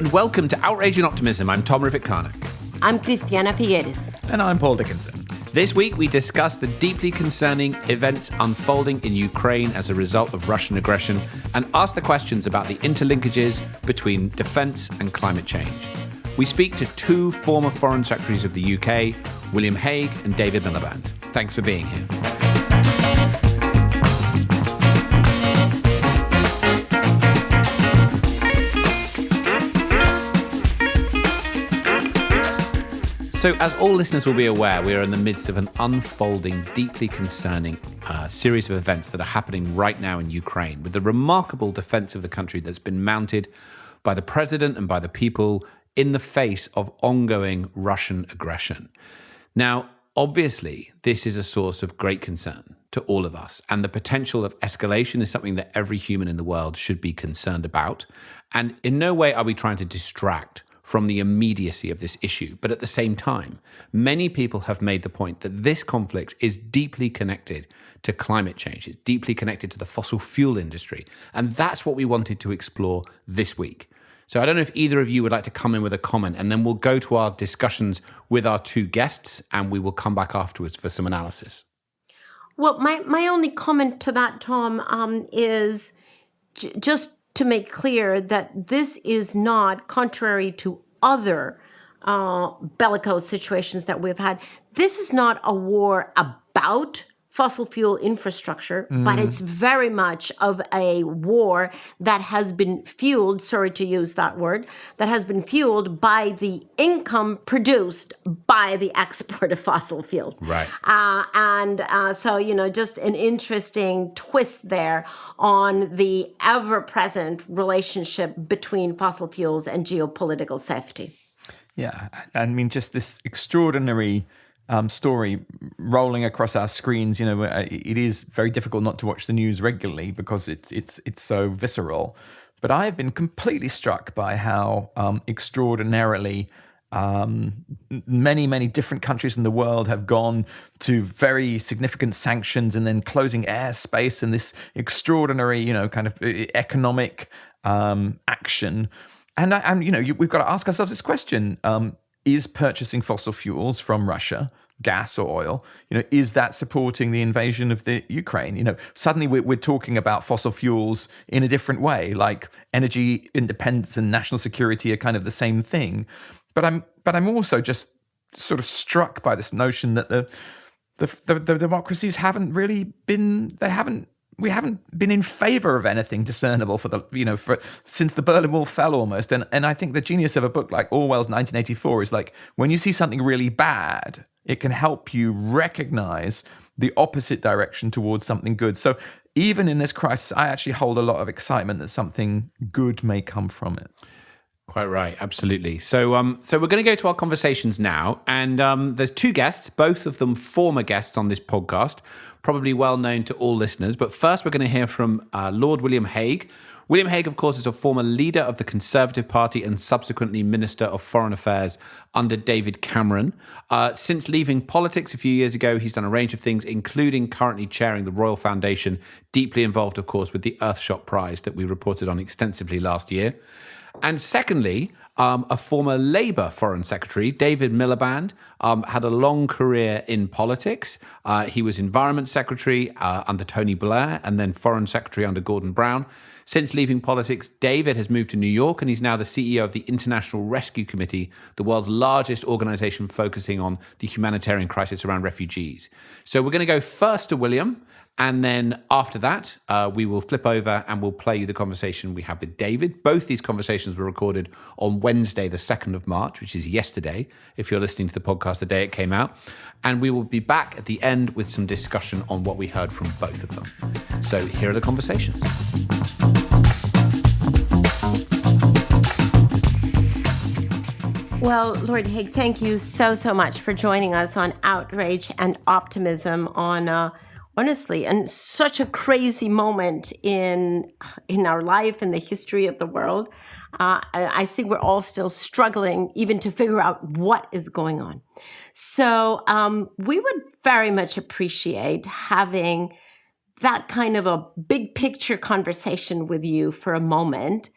and welcome to Outrage and Optimism. I'm Tom Rivett-Carnac. I'm Christiana Figueres. And I'm Paul Dickinson. This week we discuss the deeply concerning events unfolding in Ukraine as a result of Russian aggression and ask the questions about the interlinkages between defence and climate change. We speak to two former Foreign Secretaries of the UK, William Hague and David Miliband. Thanks for being here. So, as all listeners will be aware, we are in the midst of an unfolding, deeply concerning series of events that are happening right now in Ukraine, with the remarkable defense of the country that's been mounted by the president and by the people in the face of ongoing Russian aggression. Now, obviously, this is a source of great concern to all of us, and the potential of escalation is something that every human in the world should be concerned about. And in no way are we trying to distract from the immediacy of this issue. But at the same time, many people have made the point that this conflict is deeply connected to climate change. It's deeply connected to the fossil fuel industry. And that's what we wanted to explore this week. So I don't know if either of you would like to come in with a comment, and then we'll go to our discussions with our two guests, and we will come back afterwards for some analysis. Well, my only comment to that, Tom, is just to make clear that this is not, contrary to other bellicose situations that we've had, this is not a war about fossil fuel infrastructure, but it's very much of a war that has been fueled, sorry to use that word, that has been fueled by the income produced by the export of fossil fuels. Right. So, just an interesting twist there on the ever-present relationship between fossil fuels and geopolitical safety. Yeah, I mean, just this extraordinary story rolling across our screens. It is very difficult not to watch the news regularly because it's so visceral. But I have been completely struck by how extraordinarily many different countries in the world have gone to very significant sanctions and then closing airspace and this extraordinary, kind of economic action. And we've got to ask ourselves this question. Is purchasing fossil fuels from Russia, gas or oil, is that supporting the invasion of the Ukraine? Suddenly we're talking about fossil fuels in a different way, like energy independence and national security are kind of the same thing. But I'm also just sort of struck by this notion that the democracies haven't really been, we haven't been in favor of anything discernible since the Berlin Wall fell almost. And I think the genius of a book like Orwell's 1984 is like, when you see something really bad, it can help you recognize the opposite direction towards something good. So even in this crisis, I actually hold a lot of excitement that something good may come from it. Quite right, absolutely. So we're going to go to our conversations now, and there's two guests, both of them former guests on this podcast, probably well known to all listeners. But first, we're going to hear from Lord William Hague. William Hague, of course, is a former leader of the Conservative Party and subsequently Minister of Foreign Affairs under David Cameron. Since leaving politics a few years ago, he's done a range of things, including currently chairing the Royal Foundation, deeply involved, of course, with the Earthshot Prize that we reported on extensively last year. And secondly, a former Labour Foreign Secretary, David Miliband, had a long career in politics. He was Environment Secretary under Tony Blair and then Foreign Secretary under Gordon Brown. Since leaving politics, David has moved to New York and he's now the CEO of the International Rescue Committee, the world's largest organization focusing on the humanitarian crisis around refugees. So we're going to go first to William, and then after that, we will flip over and we'll play you the conversation we had with David. Both these conversations were recorded on Wednesday, the 2nd of March, which is yesterday, if you're listening to the podcast the day it came out. And we will be back at the end with some discussion on what we heard from both of them. So here are the conversations. Well, Lord Hague, thank you so much for joining us on Outrage and Optimism on honestly, and such a crazy moment in our life, in the history of the world. I think we're all still struggling even to figure out what is going on. So we would very much appreciate having that kind of a big picture conversation with you for a moment,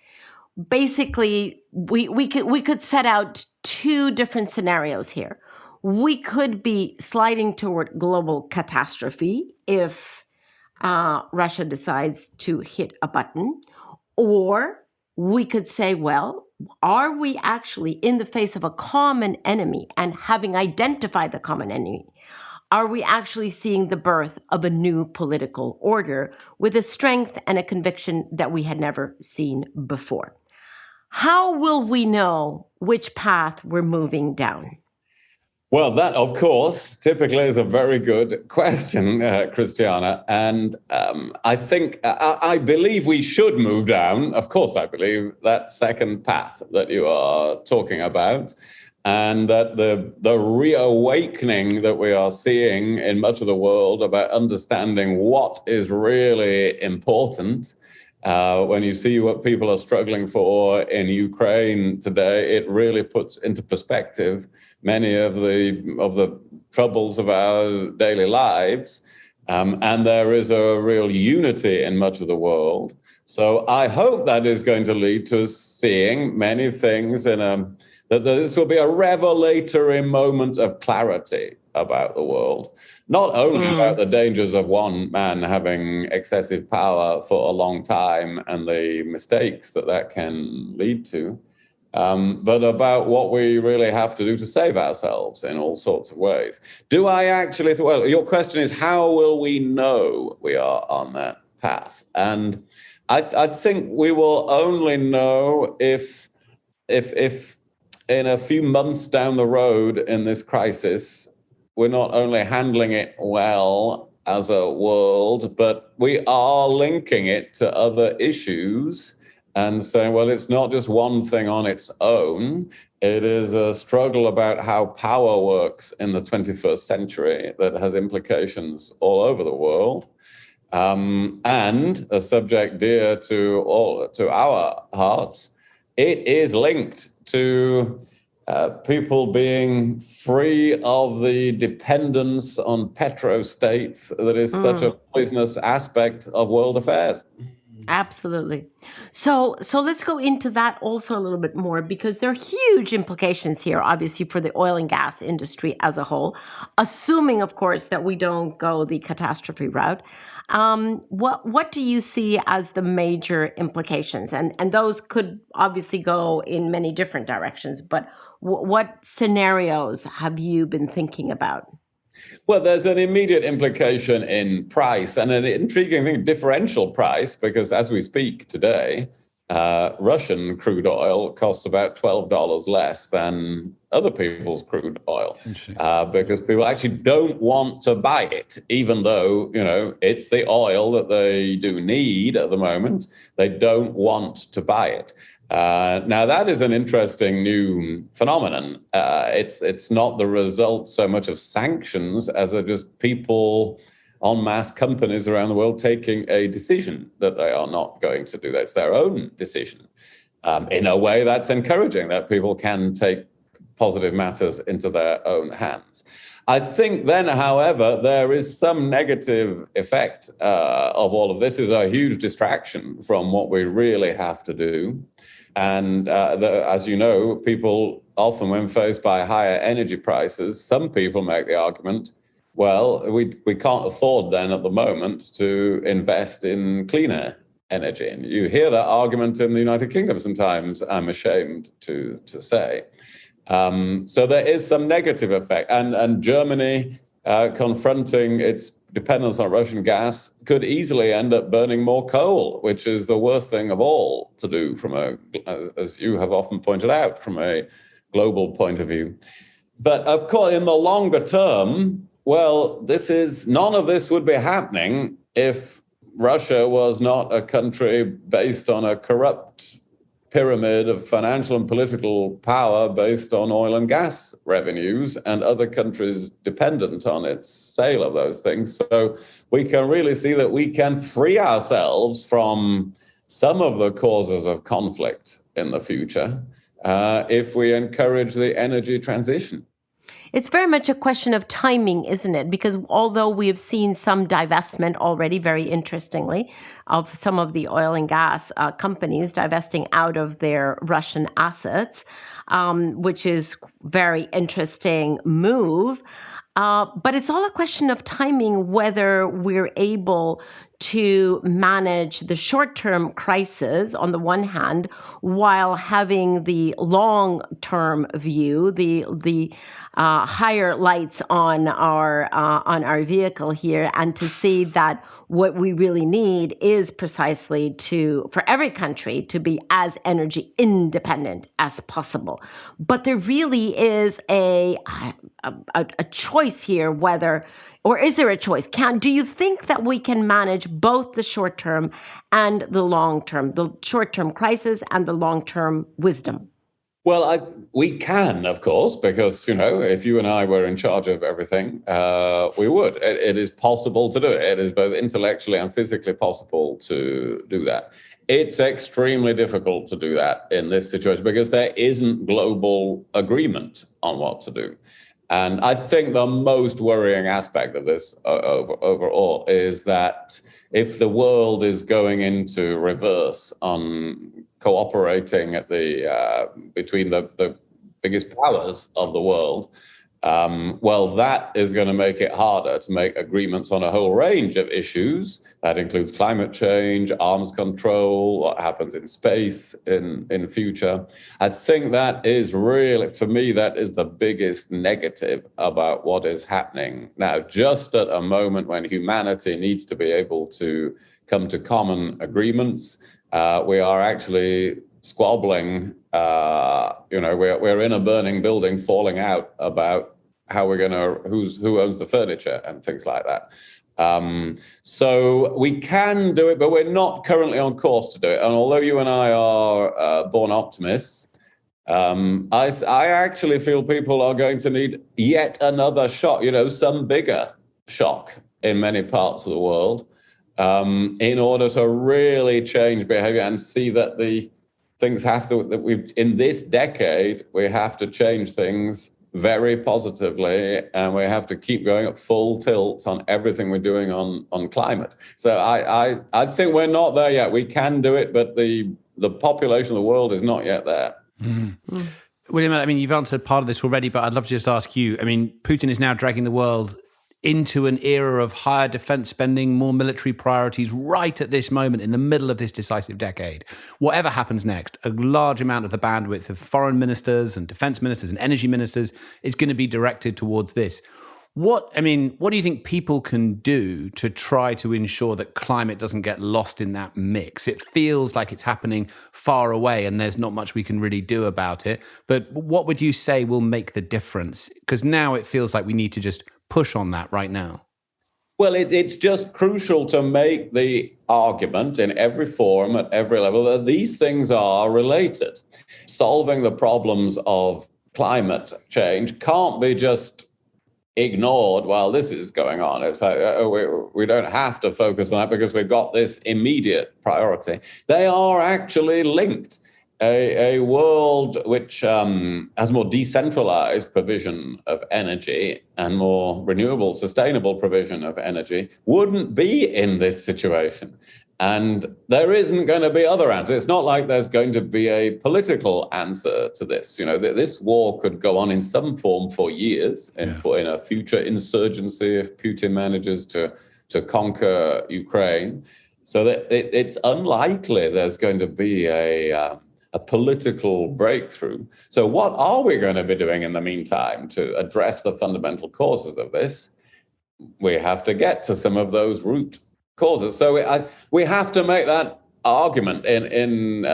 basically, we could set out two different scenarios here. We could be sliding toward global catastrophe if Russia decides to hit a button, or we could say, well, are we actually in the face of a common enemy, and having identified the common enemy, are we actually seeing the birth of a new political order with a strength and a conviction that we had never seen before? How will we know which path we're moving down? Well, that, of course, typically is a very good question, Christiana. And I think, I believe we should move down. Of course, I believe that second path that you are talking about, and that the reawakening that we are seeing in much of the world about understanding what is really important. When you see what people are struggling for in Ukraine today, it really puts into perspective many of the troubles of our daily lives. And there is a real unity in much of the world. So I hope that is going to lead to seeing many things that this will be a revelatory moment of clarity about the world, not only about the dangers of one man having excessive power for a long time and the mistakes that can lead to, but about what we really have to do to save ourselves in all sorts of ways. Do I actually, well, your question is, how will we know we are on that path? And I think we will only know if in a few months down the road in this crisis, we're not only handling it well as a world, but we are linking it to other issues and saying, well, it's not just one thing on its own. It is a struggle about how power works in the 21st century that has implications all over the world. And a subject dear to our hearts, it is linked to people being free of the dependence on petrostates that is such a poisonous aspect of world affairs. Absolutely. So let's go into that also a little bit more, because there are huge implications here, obviously, for the oil and gas industry as a whole, assuming, of course, that we don't go the catastrophe route. What do you see as the major implications? And those could obviously go in many different directions, but what scenarios have you been thinking about? Well, there's an immediate implication in price, and an intriguing thing, differential price, because as we speak today, Russian crude oil costs about $12 less than other people's crude oil, because people actually don't want to buy it, even though, it's the oil that they do need at the moment. They don't want to buy it. Now, that is an interesting new phenomenon. It's not the result so much of sanctions as of just people, en masse companies around the world taking a decision that they are not going to do that. It's their own decision. In a way, that's encouraging, that people can take positive matters into their own hands. I think then, however, there is some negative effect of all of this. Is a huge distraction from what we really have to do. And as you know, people often, when faced by higher energy prices, some people make the argument, well, we can't afford then at the moment to invest in cleaner energy. And you hear that argument in the United Kingdom sometimes, I'm ashamed to say. So there is some negative effect. And Germany, confronting its dependence on Russian gas, could easily end up burning more coal, which is the worst thing of all to do as you have often pointed out, from a global point of view. But of course, in the longer term, well, none of this would be happening if Russia was not a country based on a corrupt pyramid of financial and political power based on oil and gas revenues, and other countries dependent on its sale of those things. So we can really see that we can free ourselves from some of the causes of conflict in the future if we encourage the energy transition. It's very much a question of timing, isn't it? Because although we have seen some divestment already, very interestingly, of some of the oil and gas companies divesting out of their Russian assets, which is very interesting move. But it's all a question of timing, whether we're able to manage the short-term crisis on the one hand, while having the long-term view, the higher lights on our vehicle here, and to see that what we really need is precisely for every country to be as energy independent as possible. But there really is a choice here, or is there a choice? Do you think that we can manage both the short term and the long term, the short term crisis and the long term wisdom? Well, we can, of course, because, if you and I were in charge of everything, we would. It is possible to do it. It is both intellectually and physically possible to do that. It's extremely difficult to do that in this situation because there isn't global agreement on what to do. And I think the most worrying aspect of this overall is that if the world is going into reverse on cooperating between the biggest powers of the world, that is going to make it harder to make agreements on a whole range of issues. That includes climate change, arms control, what happens in space in future. I think that is really, for me, that is the biggest negative about what is happening now, just at a moment when humanity needs to be able to come to common agreements. We are actually squabbling. We're in a burning building, falling out about how we're who owns the furniture and things like that. So we can do it, but we're not currently on course to do it. And although you and I are born optimists, I actually feel people are going to need yet another shock, some bigger shock in many parts of the world, in order to really change behavior and see that in this decade, we have to change things very positively, and we have to keep going at full tilt on everything we're doing on climate. So I think we're not there yet. We can do it, but the population of the world is not yet there. Mm. William, you've answered part of this already, but I'd love to just ask you, Putin is now dragging the world into an era of higher defense spending, more military priorities right at this moment in the middle of this decisive decade. Whatever happens next, a large amount of the bandwidth of foreign ministers and defense ministers and energy ministers is going to be directed towards this. What do you think people can do to try to ensure that climate doesn't get lost in that mix? It feels like it's happening far away and there's not much we can really do about it. But what would you say will make the difference? Because now it feels like we need to just push on that right now. Well, it's just crucial to make the argument in every forum at every level that these things are related. Solving the problems of climate change can't be just ignored while this is going on. It's like, we don't have to focus on that because we've got this immediate priority. They are actually linked. A world which has more decentralized provision of energy and more renewable, sustainable provision of energy wouldn't be in this situation. And there isn't going to be other answers. It's not like there's going to be a political answer to this. This war could go on in some form for years, in a future insurgency if Putin manages to conquer Ukraine. So that it's unlikely there's going to be a political breakthrough. So what are we going to be doing in the meantime to address the fundamental causes of this? We have to get to some of those root causes. So we have to make that argument in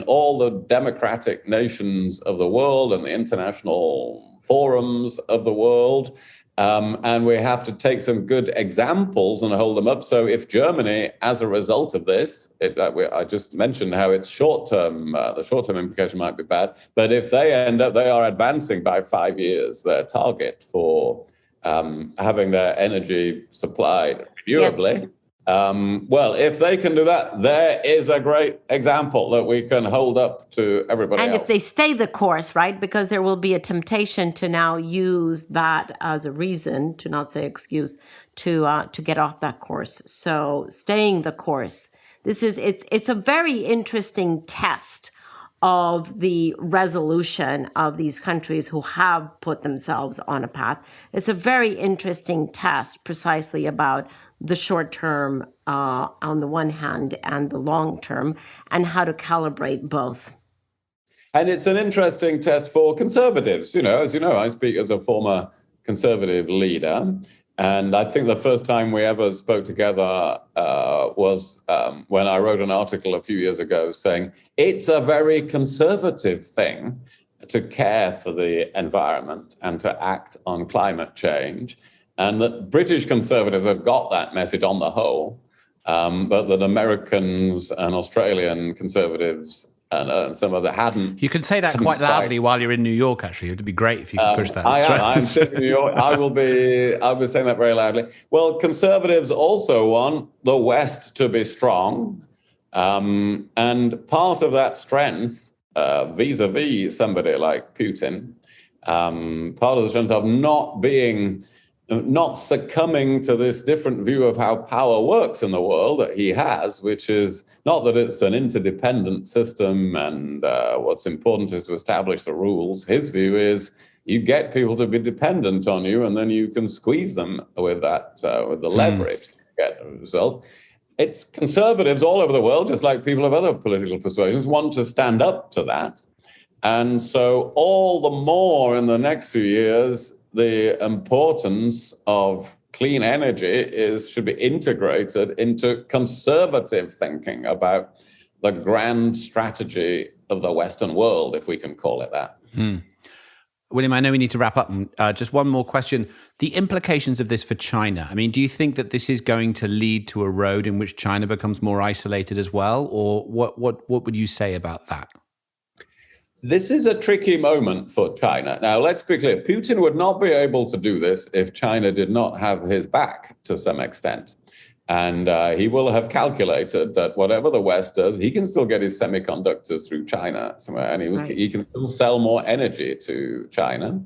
all the democratic nations of the world and the international forums of the world. And we have to take some good examples and hold them up. So if Germany, as a result of this, I just mentioned how it's short-term, the short-term implication might be bad, but if they are advancing by 5 years their target for having their energy supplied renewably, Well, if they can do that, there is a great example that we can hold up to everybody and else. if they stay the course, right? Because there will be a temptation to now use that as a reason, to not say excuse, to get off that course. So staying the course. It's a very interesting test of the resolution of these countries who have put themselves on a path. It's a very interesting test precisely about the short term on the one hand and the long term, and how to calibrate both. And it's an interesting test for conservatives. As you know, I speak as a former conservative leader. And I think the first time we ever spoke together was when I wrote an article a few years ago saying it's a very conservative thing to care for the environment and to act on climate change. And that British conservatives have got that message on the whole, but that Americans and Australian conservatives and some of the hadn't. You can say that quite loudly while you're in New York, actually. It'd be great if you could push that. I'm sitting in New York. I'll be saying that very loudly. Well, conservatives also want the West to be strong. And part of that strength, vis-a-vis somebody like Putin, part of the strength of not succumbing to this different view of how power works in the world that he has, which is not that it's an interdependent system and what's important is to establish the rules. His view is you get people to be dependent on you and then you can squeeze them with the leverage to get a result. It's conservatives all over the world, just like people of other political persuasions, want to stand up to that. And so all the more in the next few years, the importance of clean energy should be integrated into conservative thinking about the grand strategy of the Western world, if we can call it that. William, I know we need to wrap up. Just one more question. The implications of this for China. I mean, do you think that this is going to lead to a road in which China becomes more isolated as well? Or what would you say about that? This is a tricky moment for China. Now, let's be clear. Putin would not be able to do this if China did not have his back to some extent. And he will have calculated that whatever the West does, he can still get his semiconductors through China somewhere, and he can still sell more energy to China.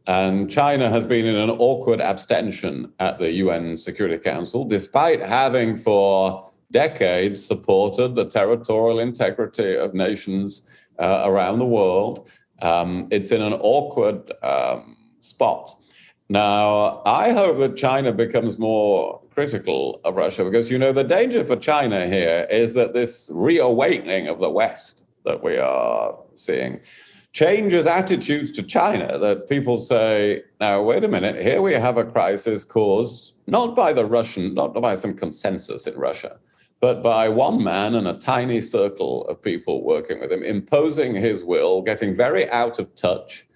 And China has been in an awkward abstention at the UN Security Council, despite having for decades supported the territorial integrity of nations around the world. It's in an awkward spot. Now, I hope that China becomes more critical of Russia because, the danger for China here is that this reawakening of the West that we are seeing changes attitudes to China, that people say, now, wait a minute, here we have a crisis caused not by some consensus in Russia, but by one man and a tiny circle of people working with him, imposing his will, getting very out of touch,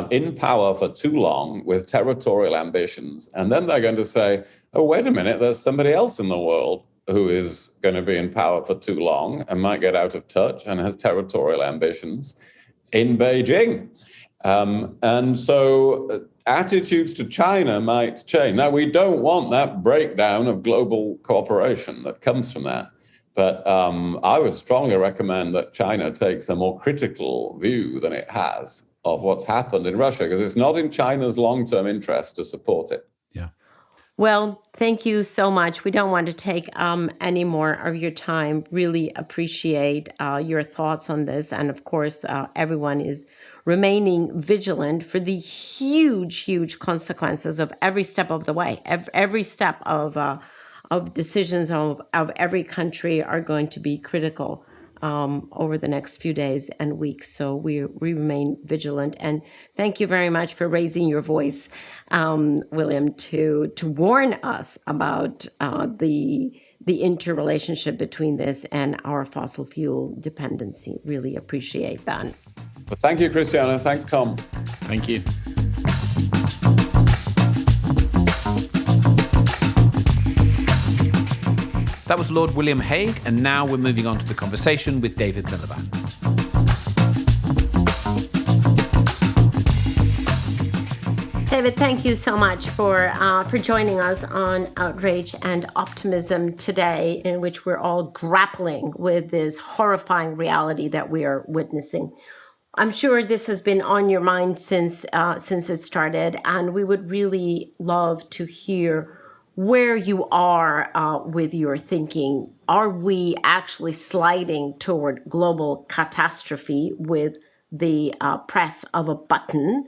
in power for too long with territorial ambitions. And then they're going to say, oh, wait a minute, there's somebody else in the world who is going to be in power for too long and might get out of touch and has territorial ambitions in Beijing. And so attitudes to China might change. Now, we don't want that breakdown of global cooperation that comes from that. But I would strongly recommend that China takes a more critical view than it has of what's happened in Russia, because it's not in China's long-term interest to support it. Yeah. Well, thank you so much. We don't want to take any more of your time. Really appreciate your thoughts on this. And of course, everyone is remaining vigilant for the huge, huge consequences of every step of the way. Every step of decisions of every country are going to be critical over the next few days and weeks. So we remain vigilant. And thank you very much for raising your voice, William, to warn us about the interrelationship between this and our fossil fuel dependency. Really appreciate that. Well, thank you, Christiana. Thanks, Tom. Thank you. That was Lord William Hague, and now we're moving on to the conversation with David Miliband. David, thank you so much for joining us on Outrage and Optimism today, in which we're all grappling with this horrifying reality that we are witnessing. I'm sure this has been on your mind since it started, and we would really love to hear where you are with your thinking. Are we actually sliding toward global catastrophe with the press of a button?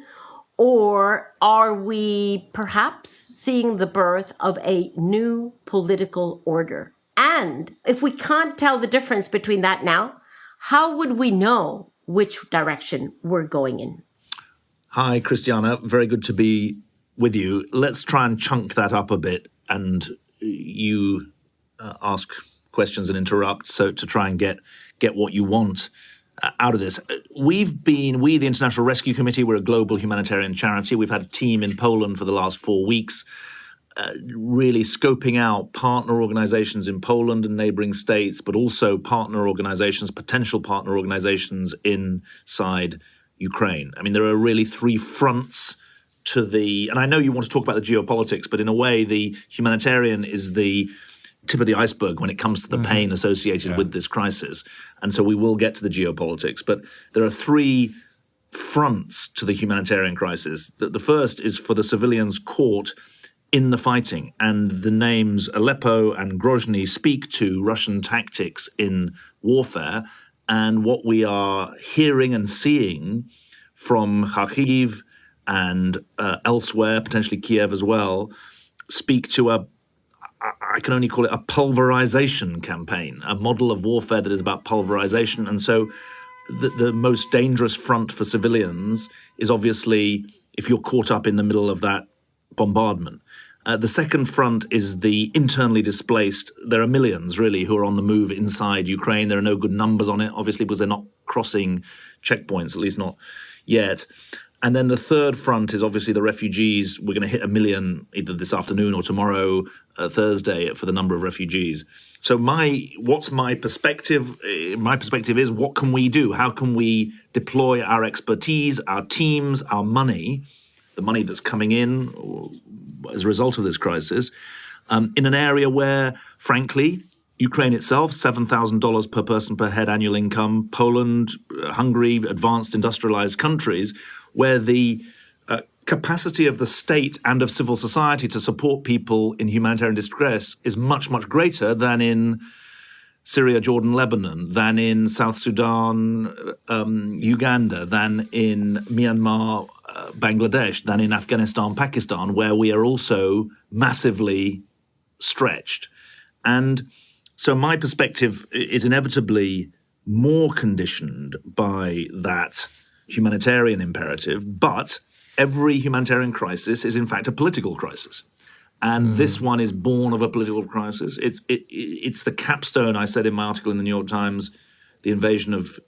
Or are we perhaps seeing the birth of a new political order? And if we can't tell the difference between that now, how would we know which direction we're going in? Hi, Christiana. Very good to be with you. Let's try and chunk that up a bit, and you ask questions and interrupt, so to try and get what you want out of this. We, the International Rescue Committee, we're a global humanitarian charity. We've had a team in Poland for the last 4 weeks, really scoping out partner organizations in Poland and neighboring states, but also partner organizations, potential partner organizations inside Ukraine. I mean, there are really 3 fronts to and I know you want to talk about the geopolitics, but in a way, the humanitarian is the tip of the iceberg when it comes to the pain associated with this crisis. And so we will get to the geopolitics. But there are 3 fronts to the humanitarian crisis. The first is for the civilians caught in the fighting. And the names Aleppo and Grozny speak to Russian tactics in warfare. And what we are hearing and seeing from Kharkiv and elsewhere, potentially Kiev as well, speak to I can only call it a pulverization campaign, a model of warfare that is about pulverization. And so the most dangerous front for civilians is obviously if you're caught up in the middle of that bombardment. The second front is the internally displaced. There are millions, really, who are on the move inside Ukraine. There are no good numbers on it, obviously, because they're not crossing checkpoints, at least not yet. And then the third front is obviously the refugees. We're going to hit 1 million either this afternoon or tomorrow, Thursday, for the number of refugees. So what's my perspective? My perspective is, what can we do? How can we deploy our expertise, our teams, our money, the money that's coming in as a result of this crisis, in an area where, frankly, Ukraine itself, $7,000 per person per head annual income, Poland, Hungary, advanced industrialized countries, where the capacity of the state and of civil society to support people in humanitarian distress is much, much greater than in Syria, Jordan, Lebanon, than in South Sudan, Uganda, than in Myanmar, Bangladesh, than in Afghanistan, Pakistan, where we are also massively stretched. And so my perspective is inevitably more conditioned by that humanitarian imperative, but every humanitarian crisis is in fact a political crisis. And this one is born of a political crisis. It's the capstone, I said in my article in the New York Times, the invasion of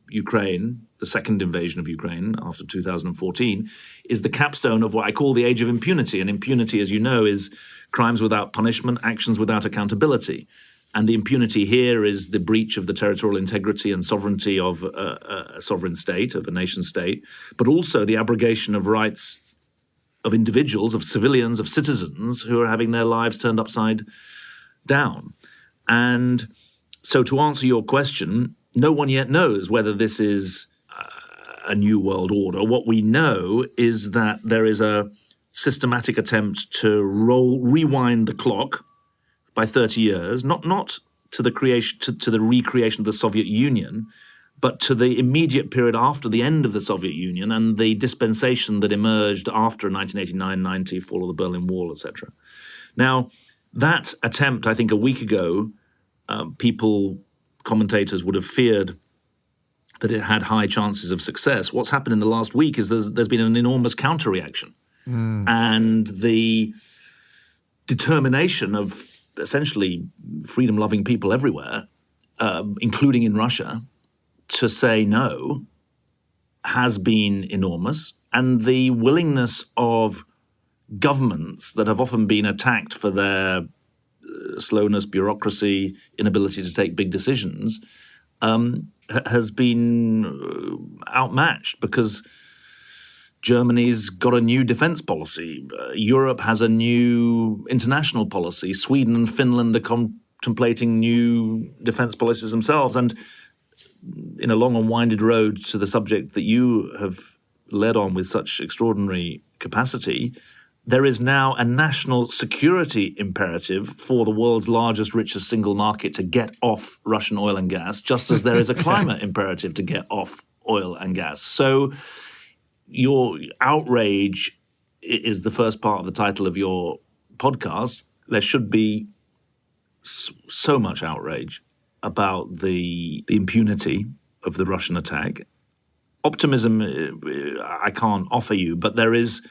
Ukraine, the second invasion of Ukraine after 2014, is the capstone of what I call the Age of Impunity. And impunity, as you know, is crimes without punishment, actions without accountability. And the impunity here is the breach of the territorial integrity and sovereignty of a sovereign state, of a nation state, but also the abrogation of rights of individuals, of civilians, of citizens who are having their lives turned upside down. And so to answer your question, no one yet knows whether this is a new world order. What we know is that there is a systematic attempt to rewind the clock by 30 years, not to the recreation of the Soviet Union, but to the immediate period after the end of the Soviet Union and the dispensation that emerged after 1989-90, fall of the Berlin Wall, etc. Now, that attempt, I think a week ago, commentators would have feared that it had high chances of success. What's happened in the last week is there's been an enormous counter-reaction. And the determination of essentially freedom-loving people everywhere, including in Russia, to say no has been enormous. And the willingness of governments that have often been attacked for their slowness, bureaucracy, inability to take big decisions, has been outmatched, because Germany's got a new defense policy. Europe has a new international policy. Sweden and Finland are contemplating new defense policies themselves. And in a long and winded road to the subject that you have led on with such extraordinary capacity, there is now a national security imperative for the world's largest, richest single market to get off Russian oil and gas, just as there is a climate imperative to get off oil and gas. So your outrage is the first part of the title of your podcast. There should be so much outrage about the impunity of the Russian attack. Optimism I can't offer you, but there is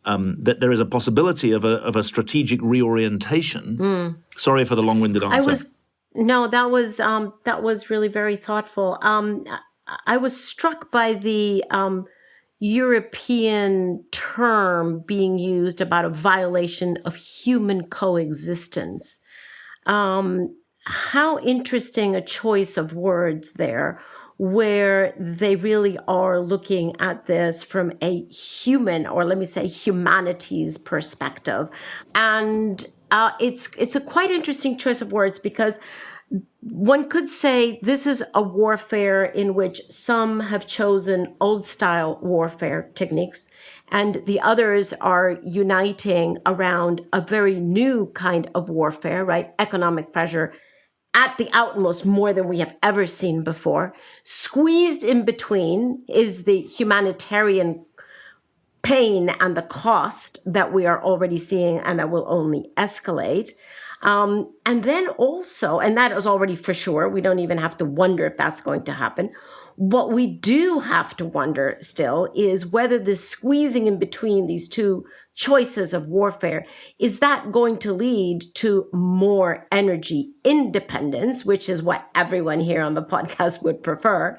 a possibility of a strategic reorientation. Sorry for the long-winded answer. That was really very thoughtful. I was struck by the European term being used about a violation of human coexistence. How interesting a choice of words there, where they really are looking at this from a human, or let me say humanities perspective. And it's a quite interesting choice of words, because one could say this is a warfare in which some have chosen old style warfare techniques and the others are uniting around a very new kind of warfare, right? Economic pressure at the utmost, more than we have ever seen before. Squeezed in between is the humanitarian pain and the cost that we are already seeing and that will only escalate. And then also, and that is already for sure, we don't even have to wonder if that's going to happen. What we do have to wonder still is whether this squeezing in between these two choices of warfare, is that going to lead to more energy independence, which is what everyone here on the podcast would prefer?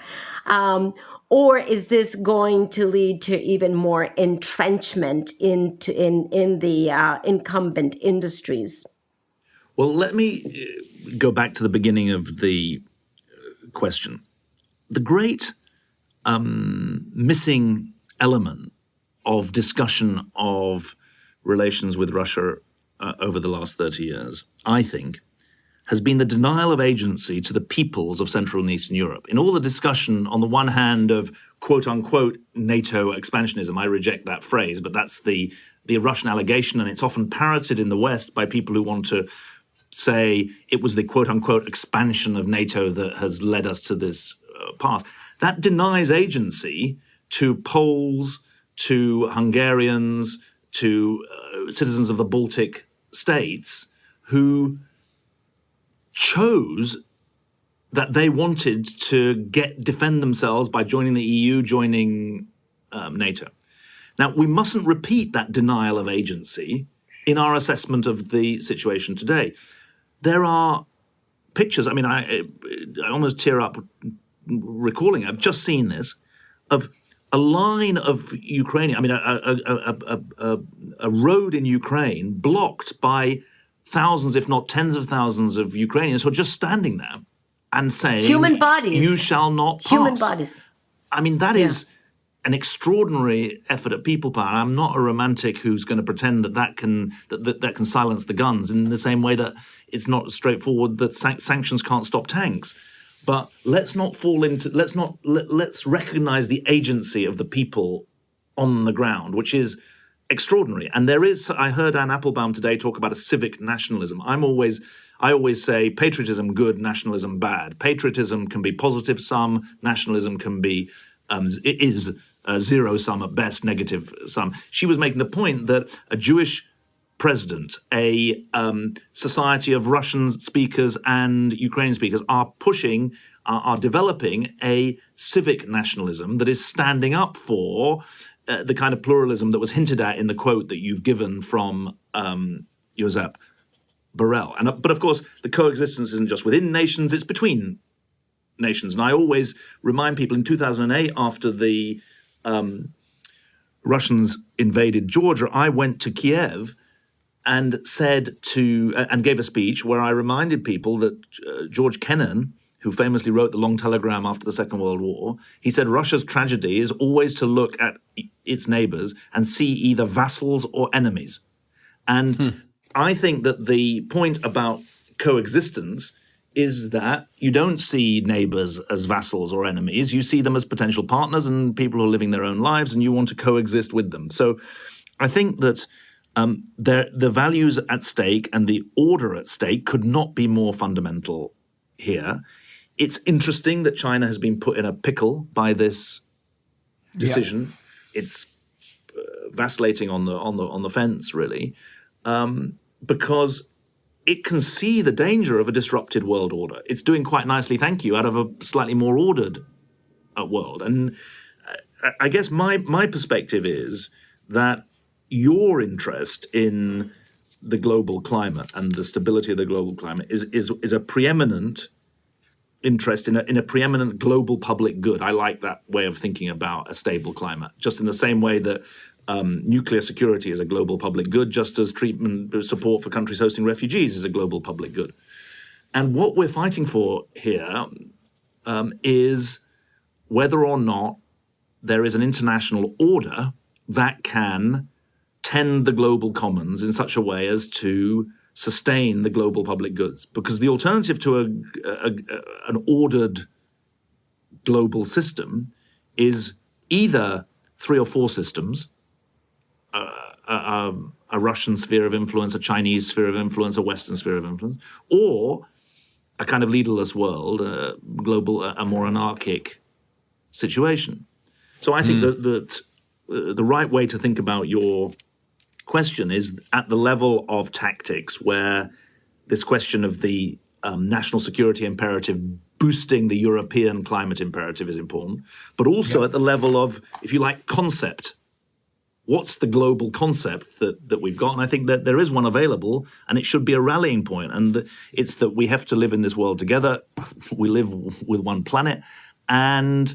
Or is this going to lead to even more entrenchment in the incumbent industries? Well, let me go back to the beginning of the question. The great missing element of discussion of relations with Russia over the last 30 years, I think, has been the denial of agency to the peoples of Central and Eastern Europe. In all the discussion, on the one hand, of quote-unquote NATO expansionism, I reject that phrase, but that's the Russian allegation, and it's often parroted in the West by people who want to say it was the quote-unquote expansion of NATO that has led us to this pass. That denies agency to Poles, to Hungarians, to citizens of the Baltic states who chose that they wanted to defend themselves by joining the EU, joining NATO. Now, we mustn't repeat that denial of agency in our assessment of the situation today. There are pictures, I mean, I almost tear up recalling, I've just seen this, of a line of Ukrainian, I mean, a road in Ukraine blocked by thousands, if not tens of thousands of Ukrainians who are just standing there and saying, human bodies, you shall not pass. Human bodies. I mean, that is an extraordinary effort at people power. I'm not a romantic who's going to pretend that can silence the guns in the same way that it's not straightforward that sanctions can't stop tanks. But let's recognize the agency of the people on the ground, which is extraordinary. And I heard Anne Applebaum today talk about a civic nationalism. I always say patriotism good, nationalism bad. Patriotism can be positive sum, nationalism can be zero sum at best, negative sum. She was making the point that a Jewish president, a society of Russian speakers and Ukrainian speakers are developing a civic nationalism that is standing up for the kind of pluralism that was hinted at in the quote that you've given from Josep Borrell. But of course, the coexistence isn't just within nations, it's between nations. And I always remind people in 2008, after the Russians invaded Georgia, I went to Kiev and gave a speech where I reminded people that George Kennan, who famously wrote the long telegram after the Second World War, he said Russia's tragedy is always to look at its neighbors and see either vassals or enemies. And I think that the point about coexistence is that you don't see neighbors as vassals or enemies. You see them as potential partners and people who are living their own lives, and you want to coexist with them. So I think that the values at stake and the order at stake could not be more fundamental here. It's interesting that China has been put in a pickle by this decision. Yeah. It's vacillating on the fence, really, because it can see the danger of a disrupted world order. It's doing quite nicely, thank you, out of a slightly more ordered world. And I guess my perspective is that your interest in the global climate and the stability of the global climate is a preeminent interest in a preeminent global public good. I like that way of thinking about a stable climate, just in the same way that nuclear security is a global public good, just as treatment support for countries hosting refugees is a global public good. And what we're fighting for here is whether or not there is an international order that can tend the global commons in such a way as to sustain the global public goods. Because the alternative to an ordered global system is either 3 or 4 systems, a Russian sphere of influence, a Chinese sphere of influence, a Western sphere of influence, or a kind of leaderless world, a more anarchic situation. So I think that the right way to think about your question is at the level of tactics, where this question of the national security imperative boosting the European climate imperative is important, but also at the level of, if you like, concept. What's the global concept that we've got? And I think that there is one available, and it should be a rallying point. And it's that we have to live in this world together. We live with one planet, and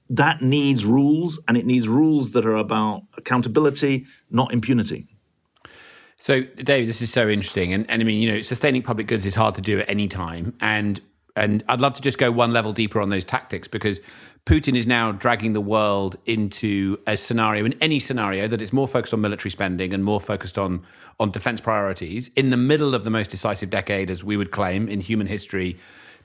that needs rules, and it needs rules that are about accountability, not impunity. So, David, this is so interesting. And I mean, sustaining public goods is hard to do at any time. And I'd love to just go one level deeper on those tactics, because Putin is now dragging the world into a scenario, in any scenario, that is more focused on military spending and more focused on defense priorities in the middle of the most decisive decade, as we would claim, in human history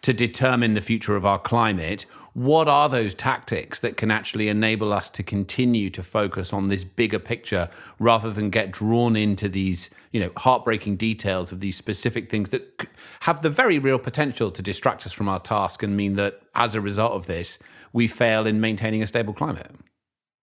to determine the future of our climate. What are those tactics that can actually enable us to continue to focus on this bigger picture rather than get drawn into these, heartbreaking details of these specific things that have the very real potential to distract us from our task and mean that as a result of this, we fail in maintaining a stable climate?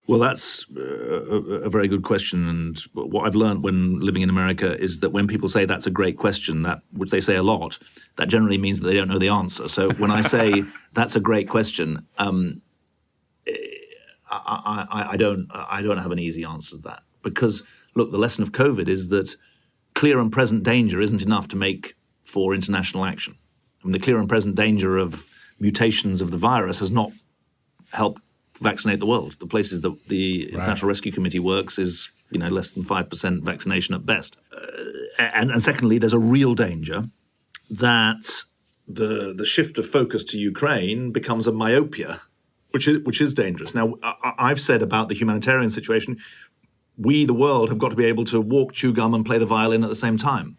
Well, that's a very good question. And what I've learned when living in America is that when people say that's a great question, which they say a lot, that generally means that they don't know the answer. So when I say that's a great question, I don't have an easy answer to that. Because, look, the lesson of COVID is that clear and present danger isn't enough to make for international action. I mean, the clear and present danger of mutations of the virus has not helped vaccinate the world. The places that the International Rescue Committee works is, less than 5% vaccination at best. And secondly, there's a real danger that the shift of focus to Ukraine becomes a myopia, which is dangerous. Now, I've said about the humanitarian situation, we, the world, have got to be able to walk, chew gum, and play the violin at the same time.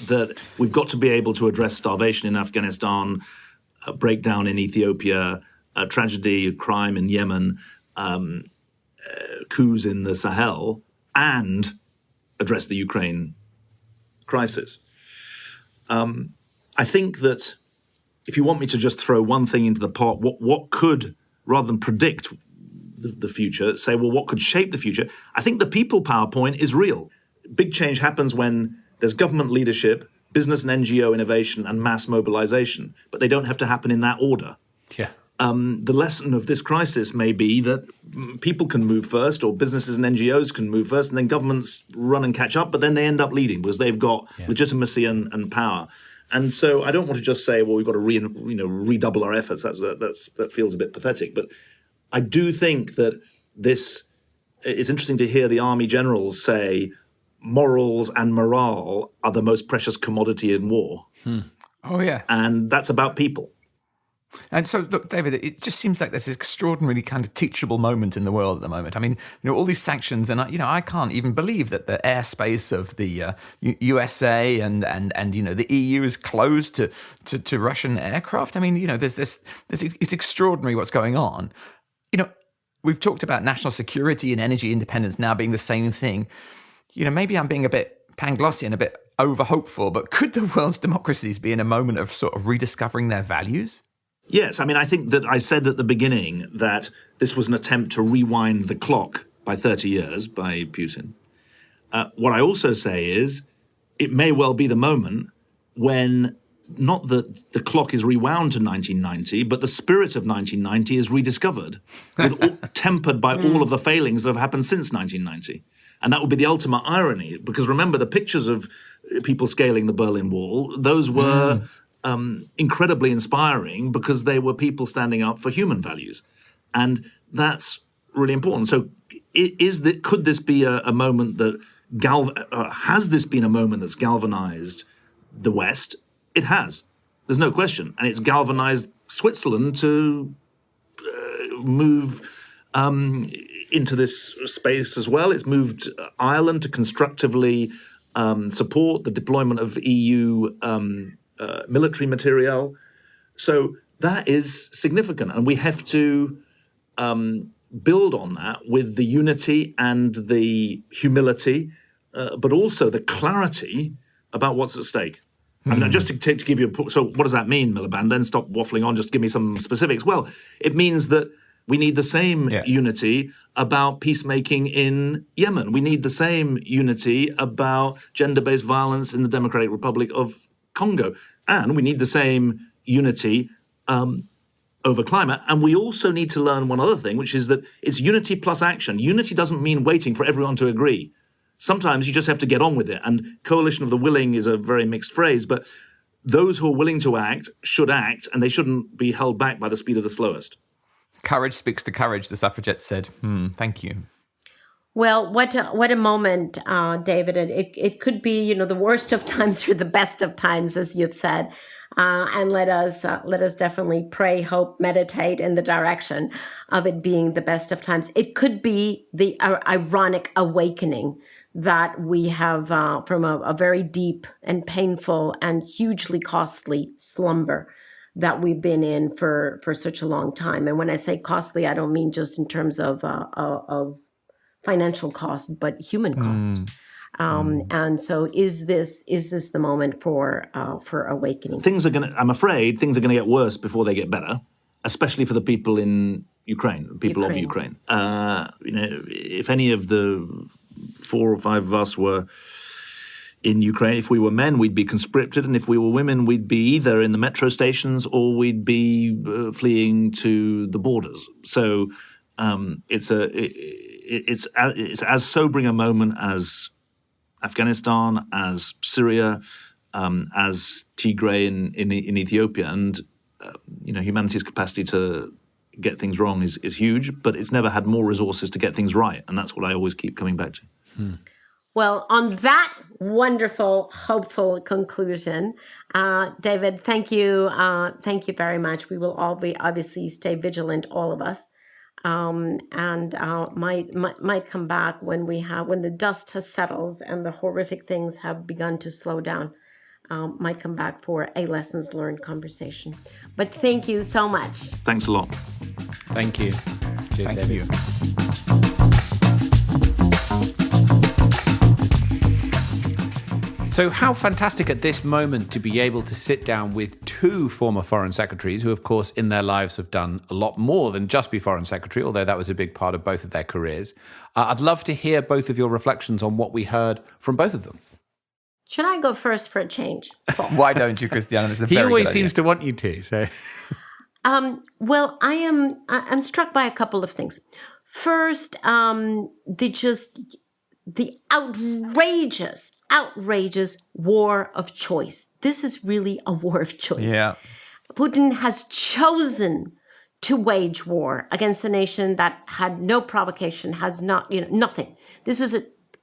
That we've got to be able to address starvation in Afghanistan, breakdown in Ethiopia, tragedy, crime in Yemen, coups in the Sahel, and address the Ukraine crisis. I think that if you want me to just throw one thing into the pot, what could, rather than predict the future, say, well, what could shape the future? I think the people power point is real. Big change happens when there's government leadership, business and NGO innovation, and mass mobilization, but they don't have to happen in that order. Yeah. The lesson of this crisis may be that people can move first, or businesses and NGOs can move first, and then governments run and catch up, but then they end up leading because they've got legitimacy and power. And so I don't want to just say, well, we've got to redouble our efforts. That feels a bit pathetic. But I do think that it's interesting to hear the army generals say morals and morale are the most precious commodity in war. Oh, yeah. And that's about people. And so, look, David, it just seems like there's an extraordinarily kind of teachable moment in the world at the moment. I mean, all these sanctions, and I can't even believe that the airspace of the USA and the EU is closed to Russian aircraft. I mean, it's extraordinary what's going on. We've talked about national security and energy independence now being the same thing. Maybe I'm being a bit Panglossian and a bit over hopeful, but could the world's democracies be in a moment of sort of rediscovering their values? Yes, I mean, I think that I said at the beginning that this was an attempt to rewind the clock by 30 years by Putin. What I also say is it may well be the moment when not that the clock is rewound to 1990, but the spirit of 1990 is rediscovered, tempered by all of the failings that have happened since 1990. And that would be the ultimate irony, because remember the pictures of people scaling the Berlin Wall, those were incredibly inspiring because they were people standing up for human values. And that's really important. So could this be a moment that has this been a moment that's galvanized the West? It has. There's no question. And it's galvanized Switzerland to move into this space as well. It's moved Ireland to constructively support the deployment of EU military material. So that is significant. And we have to build on that with the unity and the humility, but also the clarity about what's at stake. I mean, just to give you so what does that mean, Miliband? Then stop waffling on, just give me some specifics. Well, it means that we need the same unity about peacemaking in Yemen. We need the same unity about gender-based violence in the Democratic Republic of Congo. And we need the same unity over climate. And we also need to learn one other thing, which is that it's unity plus action. Unity doesn't mean waiting for everyone to agree. Sometimes you just have to get on with it. And coalition of the willing is a very mixed phrase, but those who are willing to act should act, and they shouldn't be held back by the speed of the slowest. Courage speaks to courage, the suffragettes said. Thank you. Well, what a moment, David. It could be, the worst of times or the best of times, as you've said. And let us definitely pray, hope, meditate in the direction of it being the best of times. It could be the ironic awakening that we have from a very deep and painful and hugely costly slumber that we've been in for such a long time. And when I say costly, I don't mean just in terms of financial cost, but human cost. And so is this the moment for awakening? I'm afraid things are going to get worse before they get better, especially for the people in Ukraine, of Ukraine. If any of the 4 or 5 of us were in Ukraine, if we were men, we'd be conscripted, and if we were women, we'd be either in the metro stations or we'd be fleeing to the borders. So it's as sobering a moment as Afghanistan, as Syria, as Tigray in Ethiopia, and humanity's capacity to get things wrong is huge, but it's never had more resources to get things right, and that's what I always keep coming back to. Well, on that wonderful, hopeful conclusion, David, thank you very much. We will all obviously stay vigilant, all of us. And might come back when the dust has settled and the horrific things have begun to slow down. Might come back for a lessons learned conversation. But thank you so much. Thanks a lot. Thank you. Cheers, Thank David. you. So how fantastic at this moment to be able to sit down with 2 former foreign secretaries who, of course, in their lives have done a lot more than just be foreign secretary, although that was a big part of both of their careers. I'd love to hear both of your reflections on what we heard from both of them. Should I go first for a change? Why don't you, Christiana? He always seems to want you to. So, well, I'm struck by a couple of things. First, the outrageous war of choice. This is really a war of choice. Yeah. Putin has chosen to wage war against a nation that had no provocation, has not, nothing. This is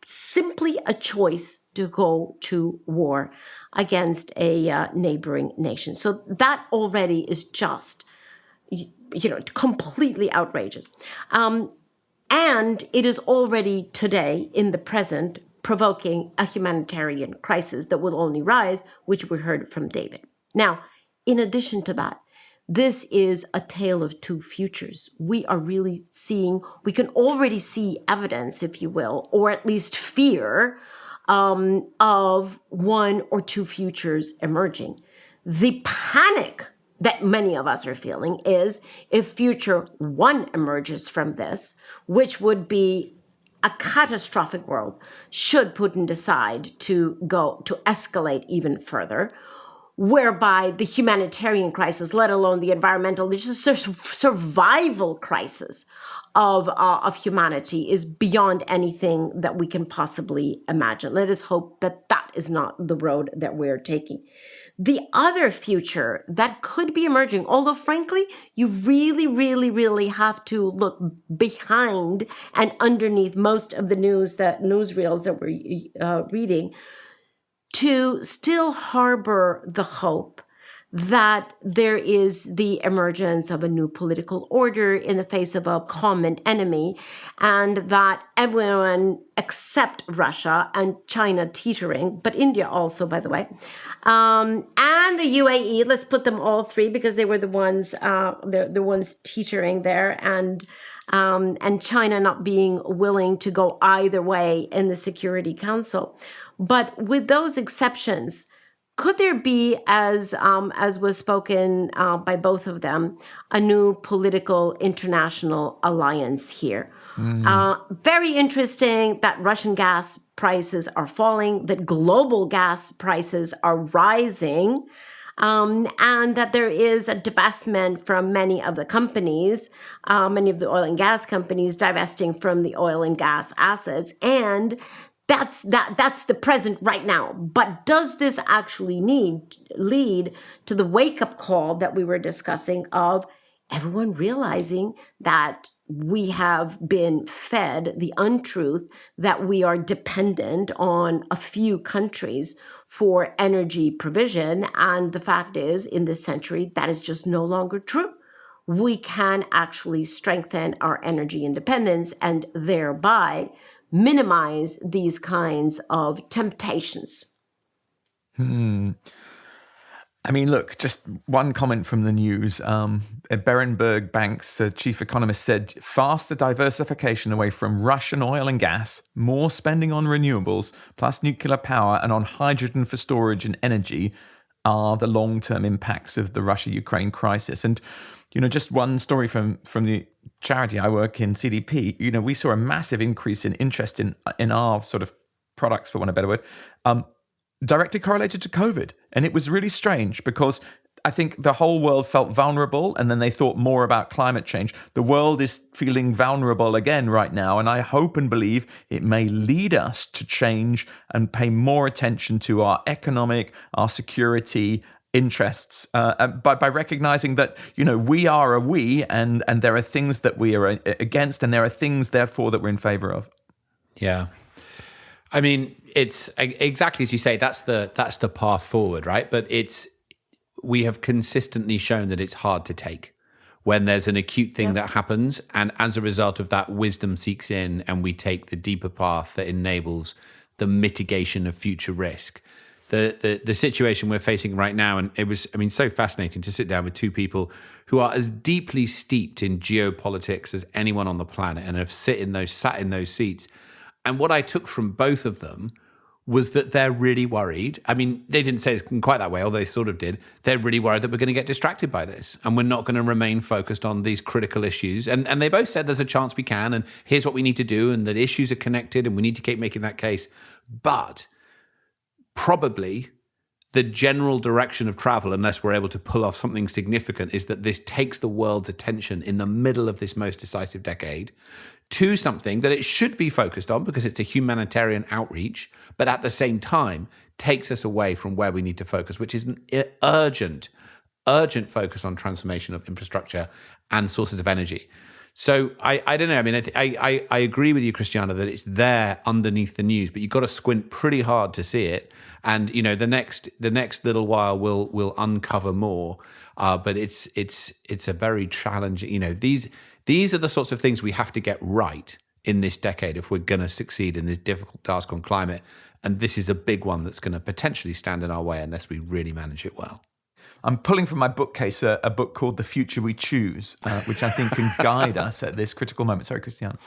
simply a choice to go to war against a neighboring nation. So that already is just completely outrageous. And it is already today, in the present, provoking a humanitarian crisis that will only rise, which we heard from David. Now, in addition to that, this is a tale of two futures. We can already see evidence, if you will, or at least fear of one or two futures emerging. The panic that many of us are feeling is if future one emerges from this, which would be a catastrophic world, should Putin decide to escalate even further, whereby the humanitarian crisis, let alone the environmental, the survival crisis of humanity is beyond anything that we can possibly imagine. Let us hope that that is not the road that we're taking. The other future that could be emerging, although frankly, you really, really, really have to look behind and underneath most of the newsreels that we're reading, to still harbor the hope that there is the emergence of a new political order in the face of a common enemy, and that everyone except Russia and China teetering, but India also, by the way, and the UAE, let's put them all three because they were the ones teetering there, and China not being willing to go either way in the Security Council. But with those exceptions, could there be, as was spoken by both of them, a new political international alliance here? Very interesting that Russian gas prices are falling, that global gas prices are rising, and that there is a divestment from many of the companies, many of the oil and gas companies divesting from the oil and gas assets, and that's the present right now. But does this actually lead to the wake-up call that we were discussing of everyone realizing that we have been fed the untruth that we are dependent on a few countries for energy provision? And the fact is, in this century, that is just no longer true. We can actually strengthen our energy independence and thereby minimize these kinds of temptations. I mean, look, just one comment from the news. Berenberg Bank's chief economist said faster diversification away from Russian oil and gas, more spending on renewables, plus nuclear power and on hydrogen for storage and energy are the long-term impacts of the Russia-Ukraine crisis. And, just one story from the charity I work in, CDP, we saw a massive increase in interest in our sort of products, for want of a better word, directly correlated to COVID. And it was really strange because I think the whole world felt vulnerable and then they thought more about climate change. The world is feeling vulnerable again right now. And I hope and believe it may lead us to change and pay more attention to our economic, our security interests by recognizing that, we are a we and there are things that we are against and there are things, therefore, that we're in favor of. Yeah. I mean, it's exactly as you say, that's the path forward, right? But we have consistently shown that it's hard to take when there's an acute thing that happens. And as a result of that, wisdom seeks in and we take the deeper path that enables the mitigation of future risk. The situation we're facing right now, and it was, so fascinating to sit down with two people who are as deeply steeped in geopolitics as anyone on the planet and have sat in those seats. And what I took from both of them was that they're really worried. They didn't say it quite that way, although they sort of did. They're really worried that we're going to get distracted by this and we're not going to remain focused on these critical issues. And they both said there's a chance we can, and here's what we need to do, and that issues are connected and we need to keep making that case. But probably the general direction of travel, unless we're able to pull off something significant, is that this takes the world's attention in the middle of this most decisive decade to something that it should be focused on because it's a humanitarian outreach, but at the same time takes us away from where we need to focus, which is an urgent focus on transformation of infrastructure and sources of energy. So I don't know. I mean, I agree with you, Christiana, that it's there underneath the news, but you've got to squint pretty hard to see it. And the next little while will uncover more. But it's a very challenging. These are the sorts of things we have to get right in this decade if we're going to succeed in this difficult task on climate. And this is a big one that's going to potentially stand in our way unless we really manage it well. I'm pulling from my bookcase a book called The Future We Choose, which I think can guide us at this critical moment. Sorry, Christiana.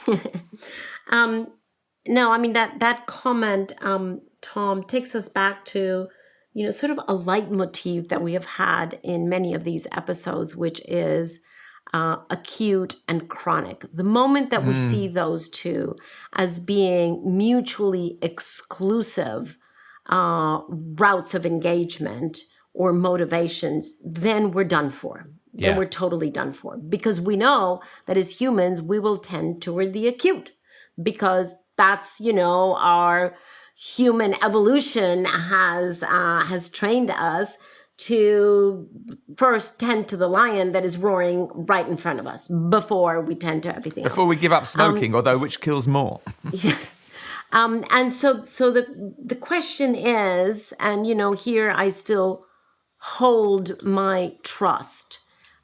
No, I mean, that comment, Tom, takes us back to, sort of a leitmotif that we have had in many of these episodes, which is acute and chronic. The moment that we see those two as being mutually exclusive routes of engagement or motivations, then we're done for. Yeah. Then we're totally done for. Because we know that as humans, we will tend toward the acute, because that's, our human evolution has trained us to first tend to the lion that is roaring right in front of us before we tend to everything else. Before we give up smoking, although which kills more? Yes. And so the question is, and here I still hold my trust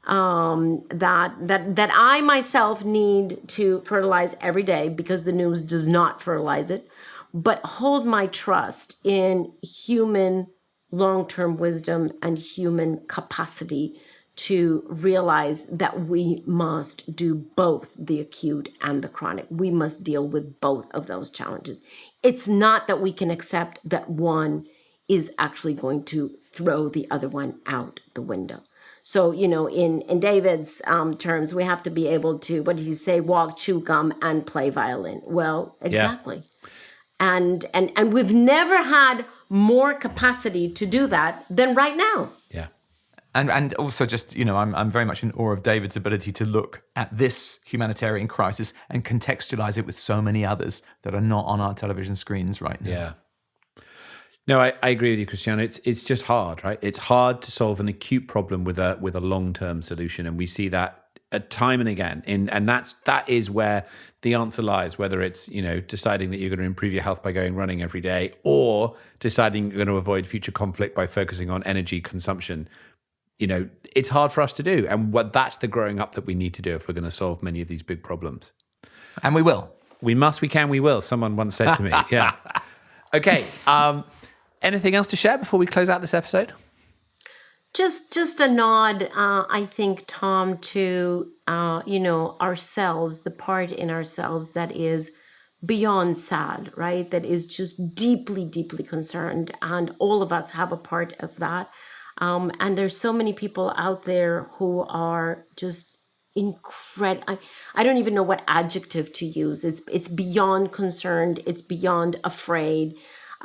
that I myself need to fertilize every day, because the news does not fertilize it, but hold my trust in human long-term wisdom and human capacity to realize that we must do both the acute and the chronic. We must deal with both of those challenges. It's not that we can accept that one is actually going to throw the other one out the window. So, in David's terms, we have to be able to, what did he say, walk, chew gum, and play violin. Well, exactly. Yeah. And we've never had more capacity to do that than right now. Yeah. And also just, I'm very much in awe of David's ability to look at this humanitarian crisis and contextualize it with so many others that are not on our television screens right now. Yeah. No, I agree with you, Christiana. It's just hard, right? It's hard to solve an acute problem with a long-term solution, and we see that time and again. And that is where the answer lies. Whether it's deciding that you're going to improve your health by going running every day, or deciding you're going to avoid future conflict by focusing on energy consumption. It's hard for us to do, and that's the growing up that we need to do if we're going to solve many of these big problems. And we will. We must. We can. We will. Someone once said to me. Yeah. Okay. Anything else to share before we close out this episode? Just a nod, I think, Tom, to, ourselves, the part in ourselves that is beyond sad, right? That is just deeply, deeply concerned. And all of us have a part of that. And there's so many people out there who are just incredible. I don't even know what adjective to use. It's beyond concerned. It's beyond afraid.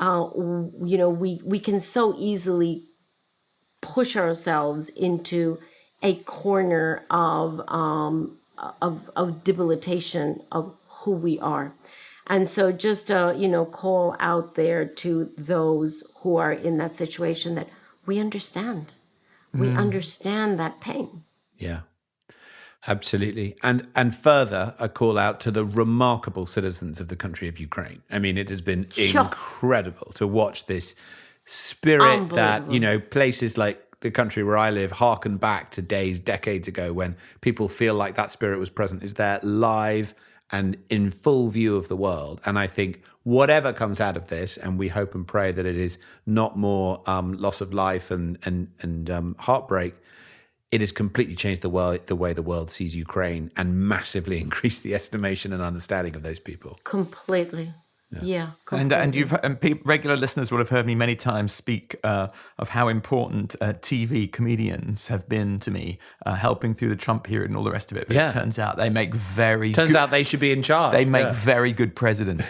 We can so easily push ourselves into a corner of debilitation of who we are. And so just call out there to those who are in that situation that we understand. We understand that pain. Yeah. Absolutely. And further, a call out to the remarkable citizens of the country of Ukraine. I mean, it has been incredible to watch this spirit that, places like the country where I live harken back to days, decades ago, when people feel like that spirit was present, is there live and in full view of the world. And I think whatever comes out of this, and we hope and pray that it is not more loss of life and heartbreak, it has completely changed the way the world sees Ukraine, and massively increased the estimation and understanding of those people. Completely. Yeah. Completely. And regular listeners will have heard me many times speak of how important TV comedians have been to me, helping through the Trump period and all the rest of it. But it turns out they make out they should be in charge. They make very good presidents.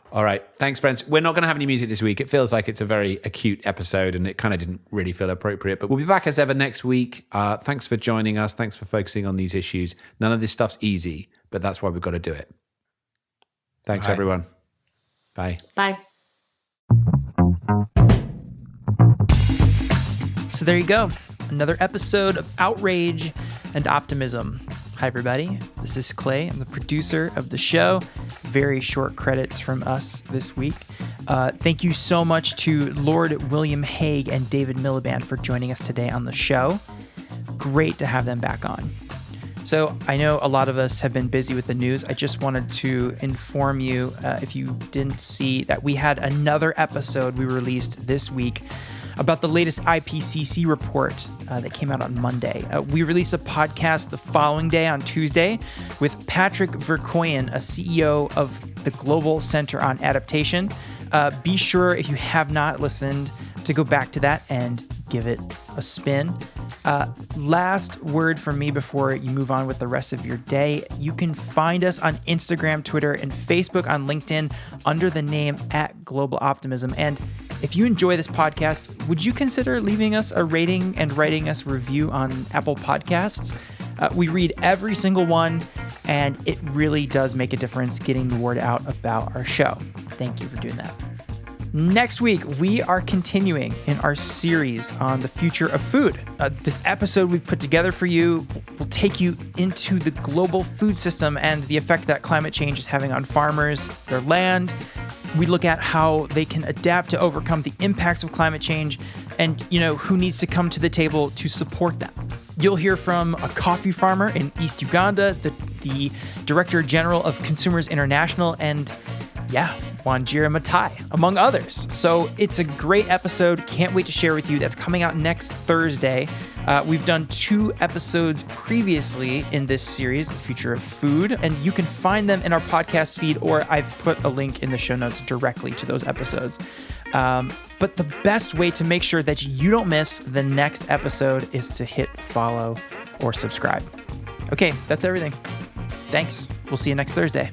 All right. Thanks, friends. We're not going to have any music this week. It feels like it's a very acute episode, and it kind of didn't really feel appropriate. But we'll be back as ever next week. Thanks for joining us. Thanks for focusing on these issues. None of this stuff's easy, but that's why we've got to do it. Thanks, everyone. Bye. Bye. So there you go. Another episode of Outrage and Optimism. Hi, everybody. This is Clay. I'm the producer of the show. Very short credits from us this week. Thank you so much to Lord William Hague and David Miliband for joining us today on the show. Great to have them back on. So I know a lot of us have been busy with the news. I just wanted to inform you, if you didn't see, that we had another episode we released this week about the latest IPCC report that came out on Monday. We released a podcast the following day on Tuesday with Patrick Verkooyen, a CEO of the Global Center on Adaptation. Be sure, if you have not listened, to go back to that and give it a spin. Last word from me before you move on with the rest of your day. You can find us on Instagram, Twitter, and Facebook, on LinkedIn under the name @GlobalOptimism. And if you enjoy this podcast, would you consider leaving us a rating and writing us a review on Apple Podcasts? We read every single one, and it really does make a difference getting the word out about our show. Thank you for doing that. Next week, we are continuing in our series on the future of food. This episode we've put together for you will take you into the global food system and the effect that climate change is having on farmers, their land. We look at how they can adapt to overcome the impacts of climate change and, who needs to come to the table to support them. You'll hear from a coffee farmer in East Uganda, the Director General of Consumers International, and Wanjira Matai, among others. So it's a great episode. Can't wait to share with you. That's coming out next Thursday. We've done 2 episodes previously in this series, The Future of Food, and you can find them in our podcast feed, or I've put a link in the show notes directly to those episodes. But the best way to make sure that you don't miss the next episode is to hit follow or subscribe. Okay, that's everything. Thanks. We'll see you next Thursday.